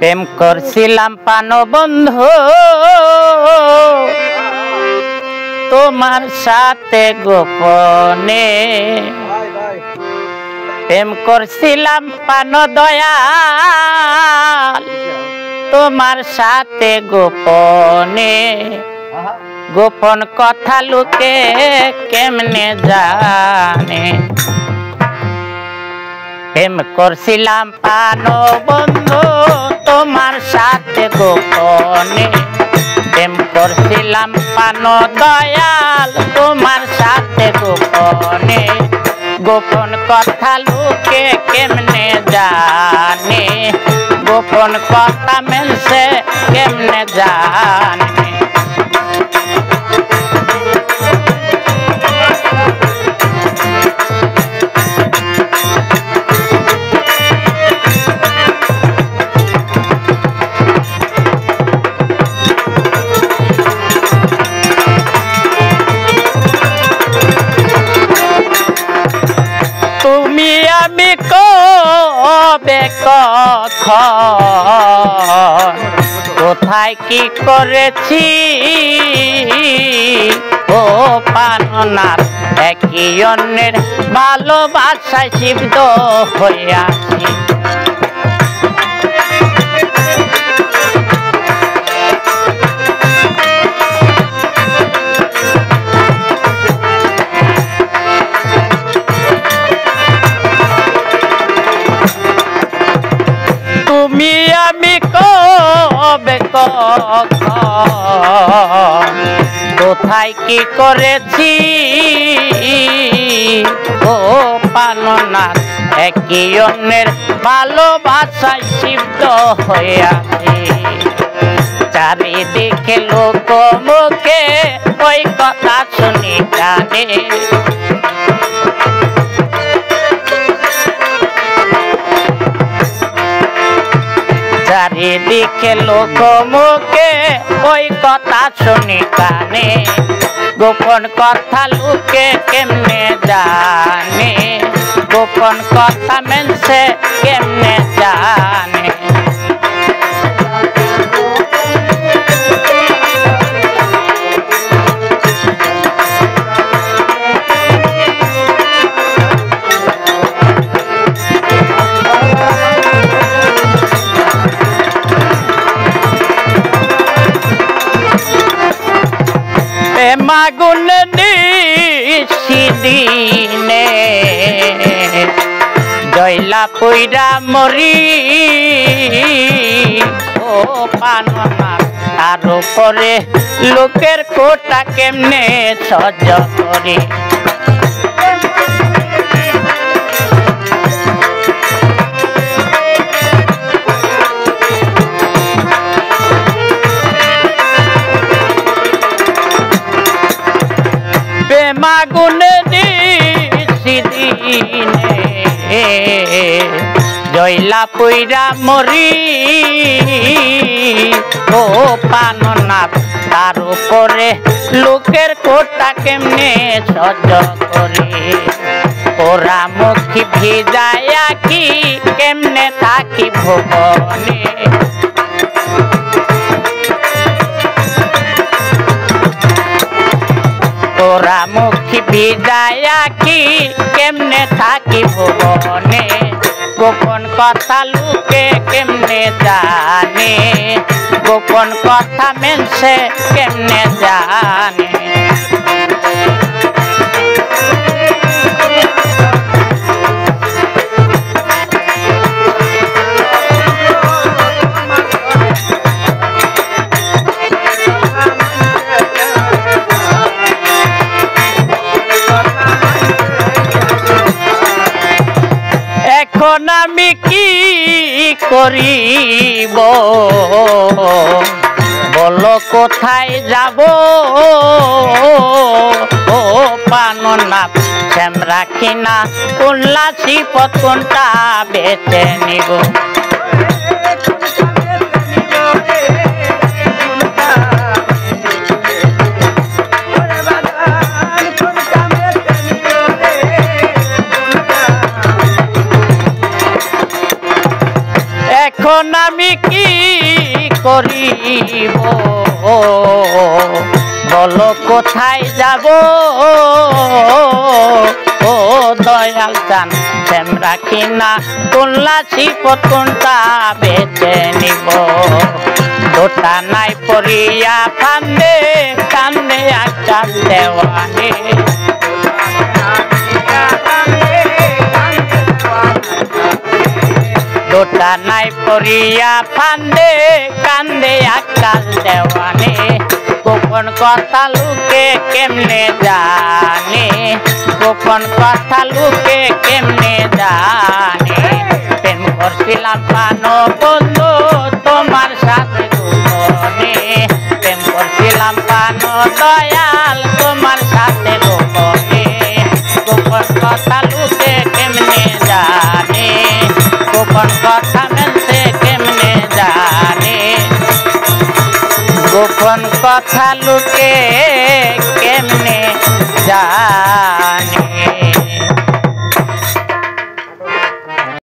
প্রেম করছিলাম পানো বন্ধু তোমার সাথে গোপনে, প্রেম করছিলাম পানো দয়াল তোমার সাথে গোপনে, গোপন কথা লুকে কেমনে জানে। প্রেম করছিলাম পানো বন্ধু তোমার সাথে গোপনে, প্রেম করছিলাম পানো দয়াল তোমার সাথে গোপনে, গোপন কথা লুকে কেমনে জানে, গোপন কথা মেলছে কেমনে জানে। তুমি আমি কবে কখন কোথায় কি করেছি, ও পাননাথ একই অন্যের ভালোবাসায় সিদ্ধ হইয়াছি। তুমি আমি কবে কখন কোথায় কি করেছি, ও পাননাথ একই অন্যের ভালোবাসায় সিদ্ধ হইয়াছি। চারিদিকে লোক মুখে ওই কথা শুনি কানে, চারিদিকে লোক মুখে ওই কথা শুনি কানে, গোপন কথা লুকে কেমনে জানে, গোপন কথা মেলছে কেমনে জানে। মাগুনে নিশিদিনে জয়লা পইরা মরি, ও পাননাথ তার উপরে লোকের কোটা কেমনে সহ্য করি। মাগুনে নিশিদিনে জয়লা পইরা মরি, ও পাননাথ তার উপরে লোকের কোটা কেমনে সহ্য করি। ওরা মুখী ভিজায়া কি কেমনে থাকি ভুবনে, তোরা মুখী ভিজায়া কি কেমনে থাকি ভুবনে, গোপন কথা লুকে কেমনে জানে, গোপন কথা মেলছে কেমনে জানে। এখন আমি কি করিব বলো, কোথায় যাব, ও পাননাথ শ্যাম রাখি না উল্লাসী পথ কোনটা বেছে নিব। এখন আমি কি করিব বলো কোথায় যাব ও দয়াল চান প্রেম রাখি না তুলসী পতনটা বেছে নিব দুটা নাই পড়িয়া কান্দে কান্দে আকাশ দেওয়ানে দুটা নাই পড়িয়া ফান্দে কান্দে আকাশ দেওয়ানে গোপন কথা লুকে কেমনে জানে গোপন কথা লুকে কেমনে জানে প্রেম করছিলাম পানো বন্ধু তোমার সাথে গোপনে প্রেম করছিলাম পানো দয়াল তোমার সাথে গোপনে গোপন কথা লুকে কেমনে জানে গোপন কথা মেলতে কেমনে জানে গোপন কথা লুকে